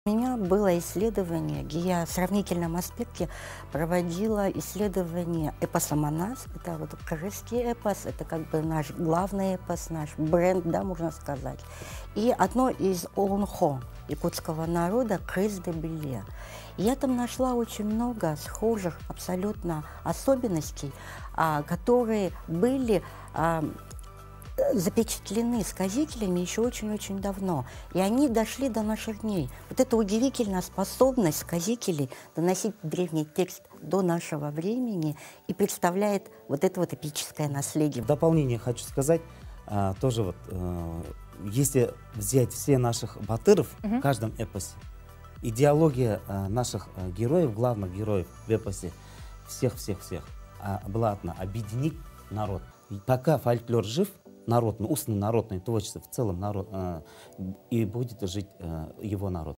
У меня было исследование, где я в сравнительном аспекте проводила исследование эпоса «Манас». Это вот крымский эпос, это как бы наш главный эпос, наш бренд, да, можно сказать. И одно из олунхо якутского народа «Крыс де Беле». Я там нашла очень много схожих абсолютно особенностей, которые были запечатлены сказителями еще очень-очень давно. И они дошли до наших дней. Вот эта удивительная способность сказителей доносить древний текст до нашего времени и представляет вот это вот эпическое наследие. В дополнение хочу сказать, тоже вот, если взять все наших батыров в каждом эпосе, идеология наших героев, главных героев в эпосе, всех-всех-всех, была одна — объединить народ. И пока фольклор жив, народный, устный народное творчество в целом народ, и будет жить его народ.